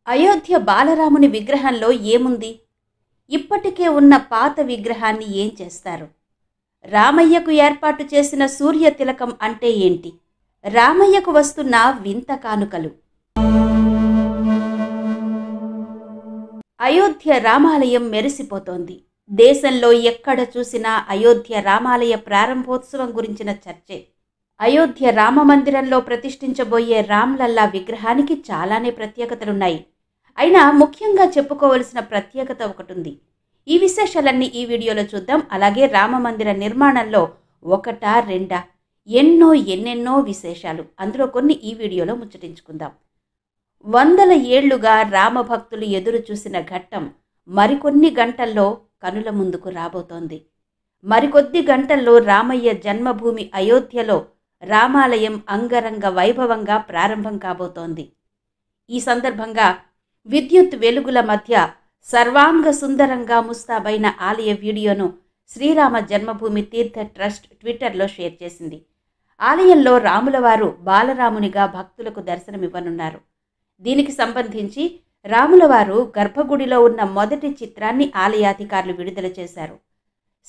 అయోధ్య బాలరాముని విగ్రహంలో ఏముంది? ఇప్పటికే ఉన్న పాత విగ్రహాన్ని ఏం చేస్తారు? రామయ్యకు ఏర్పాటు చేసిన సూర్య తిలకం అంటే ఏంటి? రామయ్యకు వస్తున్న వింత కానుకలు. అయోధ్య రామాలయం మెరిసిపోతోంది. దేశంలో ఎక్కడ చూసినా అయోధ్య రామాలయ ప్రారంభోత్సవం గురించిన చర్చే. అయోధ్య రామమందిరంలో ప్రతిష్ఠించబోయే రామ్లల్లా విగ్రహానికి చాలానే ప్రత్యేకతలున్నాయి. అయినా ముఖ్యంగా చెప్పుకోవలసిన ప్రత్యేకత ఒకటుంది. ఈ విశేషాలన్నీ ఈ వీడియోలో చూద్దాం. అలాగే రామమందిర నిర్మాణంలో ఒకటా రెండా ఎన్నెన్నో విశేషాలు, అందులో కొన్ని ఈ వీడియోలో ముచ్చటించుకుందాం. వందల ఏళ్లుగా రామభక్తులు ఎదురు చూసిన ఘట్టం మరికొన్ని గంటల్లో కనుల ముందుకు రాబోతోంది. మరికొద్ది గంటల్లో రామయ్య జన్మభూమి అయోధ్యలో రామాలయం అంగరంగ వైభవంగా ప్రారంభం కాబోతోంది. ఈ సందర్భంగా విద్యుత్ వెలుగుల మధ్య సర్వాంగ సుందరంగా ముస్తాబైన ఆలయ వీడియోను శ్రీరామ జన్మభూమి తీర్థ ట్రస్ట్ ట్విట్టర్లో షేర్ చేసింది. ఆలయంలో రాములవారు బాలరామునిగా భక్తులకు దర్శనమివ్వనున్నారు. దీనికి సంబంధించి రాములవారు గర్భగుడిలో ఉన్న మొదటి చిత్రాన్ని ఆలయాధికారులు విడుదల చేశారు.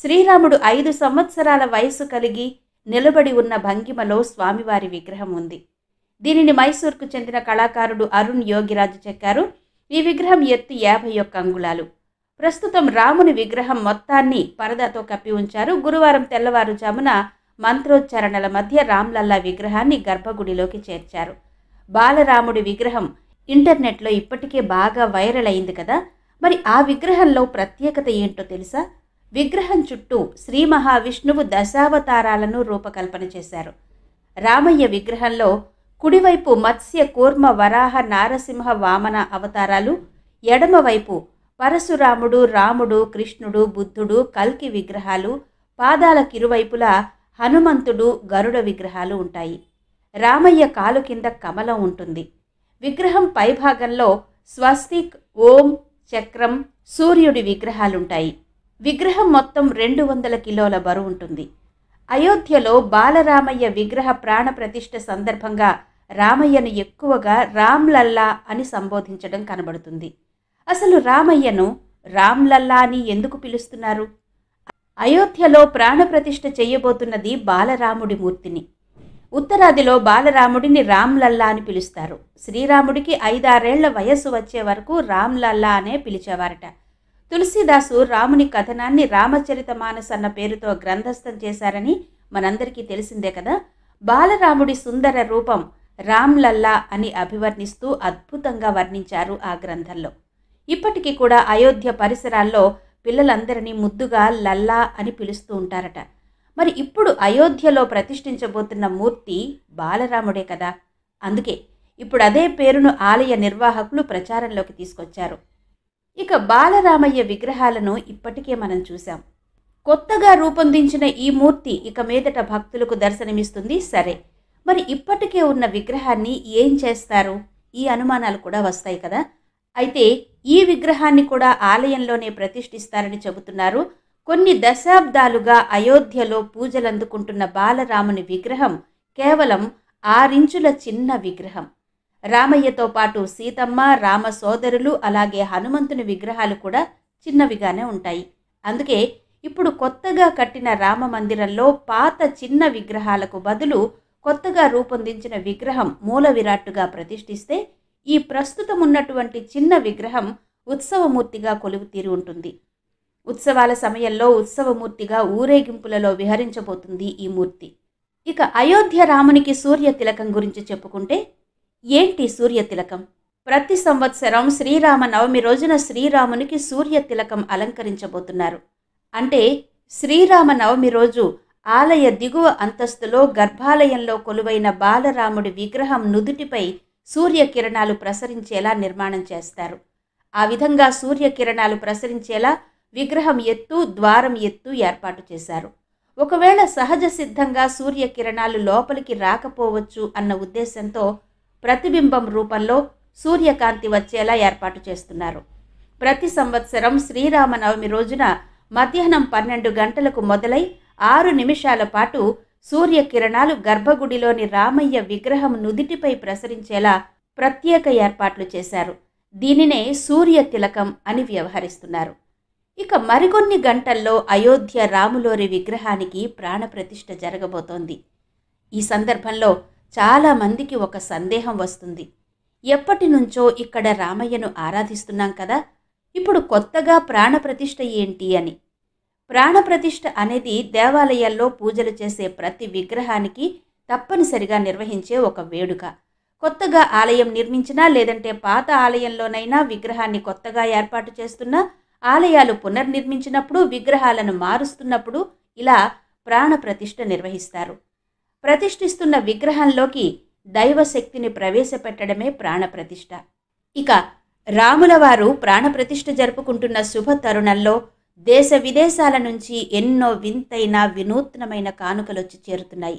శ్రీరాముడు 5 సంవత్సరాల వయసు కలిగి నిలబడి ఉన్న భంగిమలో స్వామివారి విగ్రహం ఉంది. దీనిని మైసూర్కు చెందిన కళాకారుడు అరుణ్ యోగిరాజు చెక్కారు. ఈ విగ్రహం ఎత్తు 51 అంగుళాలు. ప్రస్తుతం రాముని విగ్రహం మొత్తాన్ని పరదాతో కప్పి ఉంచారు. గురువారం తెల్లవారుజామున మంత్రోచ్చారణల మధ్య రామ్లల్లా విగ్రహాన్ని గర్భగుడిలోకి చేర్చారు. బాలరాముడి విగ్రహం ఇంటర్నెట్లో ఇప్పటికే బాగా వైరల్ అయింది కదా. మరి ఆ విగ్రహంలో ప్రత్యేకత ఏంటో తెలుసా? విగ్రహం చుట్టూ శ్రీ మహావిష్ణువు దశావతారాలను రూపకల్పన చేశారు. రామయ్య విగ్రహంలో కుడివైపు మత్స్య కూర్మ వరాహ నారసింహ వామన అవతారాలు, ఎడమవైపు పరశురాముడు, రాముడు, కృష్ణుడు, బుద్ధుడు, కల్కి విగ్రహాలు, పాదాలకిరువైపులా హనుమంతుడు, గరుడ విగ్రహాలు ఉంటాయి. రామయ్య కాలు కింద కమలం ఉంటుంది. విగ్రహం పైభాగంలో స్వస్తిక్, ఓం, చక్రం, సూర్యుడి విగ్రహాలుంటాయి. విగ్రహం మొత్తం 200 కిలోల బరువు ఉంటుంది. అయోధ్యలో బాలరామయ్య విగ్రహ ప్రాణ ప్రతిష్ఠ సందర్భంగా రామయ్యను ఎక్కువగా రామ్లల్లా అని సంబోధించడం కనబడుతుంది. అసలు రామయ్యను రామ్లల్లా అని ఎందుకు పిలుస్తున్నారు? అయోధ్యలో ప్రాణప్రతిష్ఠ చేయబోతున్నది బాలరాముడి మూర్తిని. ఉత్తరాదిలో బాలరాముడిని రామ్లల్లా అని పిలుస్తారు. శ్రీరాముడికి 5-6 ఏళ్ల వయస్సు వచ్చే వరకు రామ్లల్లా అనే పిలిచేవారట. తులసీదాసు రాముని కథనాన్ని రామచరితమానస్ అన్న పేరుతో గ్రంథస్థం చేశారని మనందరికీ తెలిసిందే కదా. బాలరాముడి సుందర రూపం రామ్లల్లా అని అభివర్ణిస్తూ అద్భుతంగా వర్ణించారు ఆ గ్రంథంలో. ఇప్పటికీ కూడా అయోధ్య పరిసరాల్లో పిల్లలందరినీ ముద్దుగా లల్లా అని పిలుస్తూ ఉంటారట. మరి ఇప్పుడు అయోధ్యలో ప్రతిష్ఠించబోతున్న మూర్తి బాలరాముడే కదా. అందుకే ఇప్పుడు అదే పేరును ఆలయ నిర్వాహకులు ప్రచారంలోకి తీసుకొచ్చారు. ఇక బాలరామయ్య విగ్రహాలను ఇప్పటికే మనం చూసాం. కొత్తగా రూపొందించిన ఈ మూర్తి ఇక మీదట భక్తులకు దర్శనమిస్తుంది. సరే, మరి ఇప్పటికే ఉన్న విగ్రహాన్ని ఏం చేస్తారు? ఈ అనుమానాలు కూడా వస్తాయి కదా. అయితే ఈ విగ్రహాన్ని కూడా ఆలయంలోనే ప్రతిష్ఠిస్తారని చెబుతున్నారు. కొన్ని దశాబ్దాలుగా అయోధ్యలో పూజలందుకుంటున్న బాలరాముని విగ్రహం కేవలం 6 ఇంచుల చిన్న విగ్రహం. రామయ్యతో పాటు సీతమ్మ, రామ సోదరులు, అలాగే హనుమంతుని విగ్రహాలు కూడా చిన్నవిగానే ఉంటాయి. అందుకే ఇప్పుడు కొత్తగా కట్టిన రామ మందిరంలో పాత చిన్న విగ్రహాలకు బదులు కొత్తగా రూపొందించిన విగ్రహం మూల విరాట్టుగా ప్రతిష్ఠిస్తే ఈ ప్రస్తుతం ఉన్నటువంటి చిన్న విగ్రహం ఉత్సవమూర్తిగా కొలువు తీరి ఉంటుంది. ఉత్సవాల సమయంలో ఉత్సవమూర్తిగా ఊరేగింపులలో విహరించబోతుంది ఈ మూర్తి. ఇక అయోధ్య రామునికి సూర్య తిలకం గురించి చెప్పుకుంటే, ఏంటి సూర్య తిలకం? ప్రతి సంవత్సరం శ్రీరామ నవమి రోజున శ్రీరామునికి సూర్య తిలకం అలంకరించబోతున్నారు. అంటే శ్రీరామ నవమి రోజు ఆలయ దిగువ అంతస్తులో గర్భాలయంలో కొలువైన బాలరాముడి విగ్రహం నుదుటిపై సూర్యకిరణాలు ప్రసరించేలా నిర్మాణం చేస్తారు. ఆ విధంగా సూర్యకిరణాలు ప్రసరించేలా విగ్రహం ఎత్తు, ద్వారం ఎత్తు ఏర్పాటు చేశారు. ఒకవేళ సహజ సిద్ధంగా సూర్యకిరణాలు లోపలికి రాకపోవచ్చు అన్న ఉద్దేశంతో ప్రతిబింబం రూపంలో సూర్యకాంతి వచ్చేలా ఏర్పాటు చేస్తున్నారు. ప్రతి సంవత్సరం శ్రీరామనవమి రోజున మధ్యాహ్నం 12 గంటలకు మొదలై 6 నిమిషాల పాటు సూర్యకిరణాలు గర్భగుడిలోని రామయ్య విగ్రహం నుదిటిపై ప్రసరించేలా ప్రత్యేక ఏర్పాట్లు చేశారు. దీనినే సూర్య తిలకం అని వ్యవహరిస్తున్నారు. ఇక మరికొన్ని గంటల్లో అయోధ్య రాములోరి విగ్రహానికి ప్రాణప్రతిష్ఠ జరగబోతోంది. ఈ సందర్భంలో చాలామందికి ఒక సందేహం వస్తుంది. ఎప్పటి నుంచో ఇక్కడ రామయ్యను ఆరాధిస్తున్నాం కదా, ఇప్పుడు కొత్తగా ప్రాణప్రతిష్ఠ ఏంటి అని. ప్రాణప్రతిష్ఠ అనేది దేవాలయాల్లో పూజలు చేసే ప్రతి విగ్రహానికి తప్పనిసరిగా నిర్వహించే ఒక వేడుక. కొత్తగా ఆలయం నిర్మించినా లేదంటే పాత ఆలయంలోనైనా విగ్రహాన్ని కొత్తగా ఏర్పాటు చేస్తున్నా, ఆలయాలు పునర్నిర్మించినప్పుడు, విగ్రహాలను మారుస్తున్నప్పుడు ఇలా ప్రాణప్రతిష్ఠ నిర్వహిస్తారు. ప్రతిష్ఠిస్తున్న విగ్రహంలోకి దైవశక్తిని ప్రవేశపెట్టడమే ప్రాణప్రతిష్ఠ. ఇక రాములవారు ప్రాణప్రతిష్ఠ జరుపుకుంటున్న శుభ తరుణంలో దేశ విదేశాల నుంచి ఎన్నో వింతైన వినూత్నమైన కానుకలొచ్చి చేరుతున్నాయి.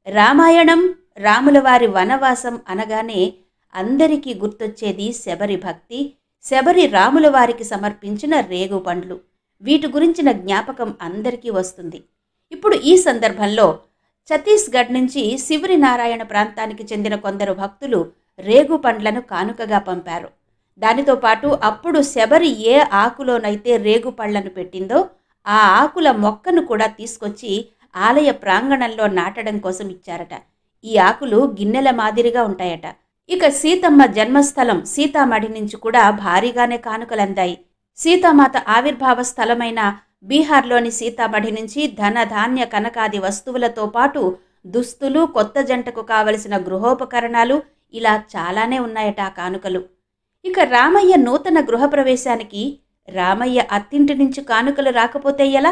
రామాయణం, రాములవారి వనవాసం అనగానే అందరికీ గుర్తొచ్చేది శబరి భక్తి, శబరి రాములవారికి సమర్పించిన రేగుపండ్లు. వీటి గురించిన జ్ఞాపకం అందరికీ వస్తుంది. ఇప్పుడు ఈ సందర్భంలో ఛత్తీస్గఢ్ నుంచి శివరి నారాయణ ప్రాంతానికి చెందిన కొందరు భక్తులు రేగుపండ్లను కానుకగా పంపారు. దానితో పాటు అప్పుడు శబరి ఏ ఆకులోనైతే రేగుపళ్లను పెట్టిందో ఆ ఆకుల మొక్కను కూడా తీసుకొచ్చి ఆలయ ప్రాంగణంలో నాటడం కోసం ఇచ్చారట. ఈ ఆకులు గిన్నెల మాదిరిగా ఉంటాయట. ఇక సీతమ్మ జన్మస్థలం సీతామఢి నుంచి కూడా భారీగానే కానుకలందాయి. సీతామాత ఆవిర్భావ స్థలమైన బీహార్లోని సీతామఢి నుంచి ధన ధాన్య కనకాది వస్తువులతో పాటు దుస్తులు, కొత్త జంటకు కావలసిన గృహోపకరణాలు ఇలా చాలానే ఉన్నాయట ఆ కానుకలు. ఇక రామయ్య నూతన గృహప్రవేశానికి రామయ్య అత్తింటి నుంచి కానుకలు రాకపోతే ఎలా?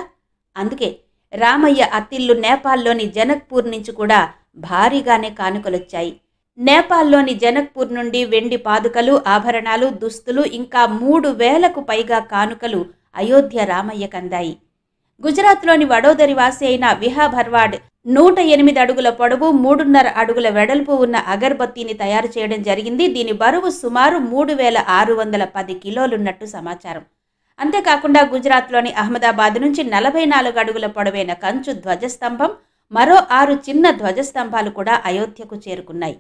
అందుకే రామయ్య అత్తిల్లు నేపాల్లోని జనక్పూర్ నుంచి కూడా భారీగానే కానుకలొచ్చాయి. నేపాల్లోని జనక్పూర్ నుండి వెండి పాదుకలు, ఆభరణాలు, దుస్తులు ఇంకా 3,000కు పైగా కానుకలు అయోధ్య రామయ్యకు అందాయి. గుజరాత్లోని వడోదరి వాసి అయిన విహా భర్వాడ్ 108 అడుగుల పొడవు, 3.5 అడుగుల వెడల్పు ఉన్న అగర్బత్తీని తయారు చేయడం జరిగింది. దీని బరువు సుమారు 3,610 కిలోలున్నట్టు సమాచారం. అంతేకాకుండా గుజరాత్లోని అహ్మదాబాద్ నుంచి 44 అడుగుల పొడవైన కంచు ధ్వజస్తంభం, మరో 6 చిన్న ధ్వజస్తంభాలు కూడా అయోధ్యకు చేరుకున్నాయి.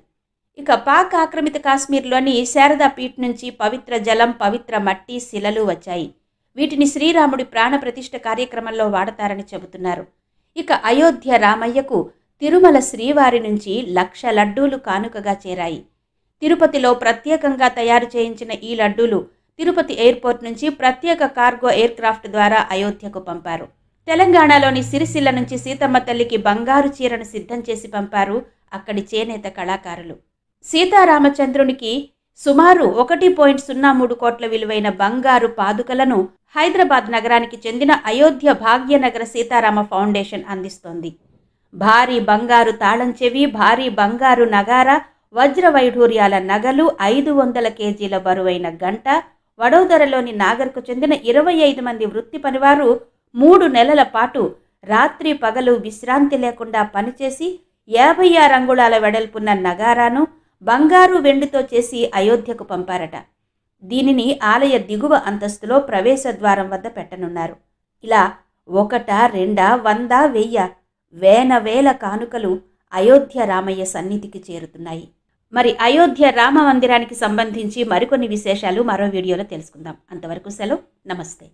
ఇక పాక్ ఆక్రమిత కాశ్మీర్లోని శారదాపీఠ్ నుంచి పవిత్ర జలం, పవిత్ర మట్టి, శిలలు వచ్చాయి. వీటిని శ్రీరాముడి ప్రాణప్రతిష్ఠ కార్యక్రమంలో వాడతారని చెబుతున్నారు. ఇక అయోధ్య రామయ్యకు తిరుమల శ్రీవారి నుంచి 1,00,000 లడ్డూలు కానుకగా చేరాయి. తిరుపతిలో ప్రత్యేకంగా తయారు చేయించిన ఈ లడ్డూలు తిరుపతి ఎయిర్పోర్ట్ నుంచి ప్రత్యేక కార్గో ఎయిర్క్రాఫ్ట్ ద్వారా అయోధ్యకు పంపారు. తెలంగాణలోని సిరిసిల్ల నుంచి సీతమ్మ తల్లికి బంగారు చీరను సిద్ధం చేసి పంపారు అక్కడి చేనేత కళాకారులు. సీతారామచంద్రునికి సుమారు 1.03 కోట్ల విలువైన బంగారు పాదుకలను హైదరాబాద్ నగరానికి చెందిన అయోధ్య భాగ్యనగర సీతారామ ఫౌండేషన్ అందిస్తోంది. భారీ బంగారు తాళం చెవి, భారీ బంగారు నగార, వజ్ర వైఢూర్యాల నగలు, 500 కేజీల బరువైన గంట, వడోదరలోని నాగర్కు చెందిన 25 మంది వృత్తి పనివారు 3 నెలల పాటు రాత్రి పగలు విశ్రాంతి లేకుండా పనిచేసి 56 అంగుళాల వెడల్పున్న నగారాను బంగారు వెండితో చేసి అయోధ్యకు పంపారట. దీనిని ఆలయ దిగువ అంతస్తులో ప్రవేశ ద్వారం వద్ద పెట్టనున్నారు. ఇలా 1, 2, 100, 1000 వేల కానుకలు అయోధ్య రామయ్య సన్నిధికి చేరుతున్నాయి. మరి అయోధ్య రామ మందిరానికి సంబంధించి మరికొన్ని విశేషాలు మరో వీడియోలో తెలుసుకుందాం. అంతవరకు సెలవు, నమస్తే.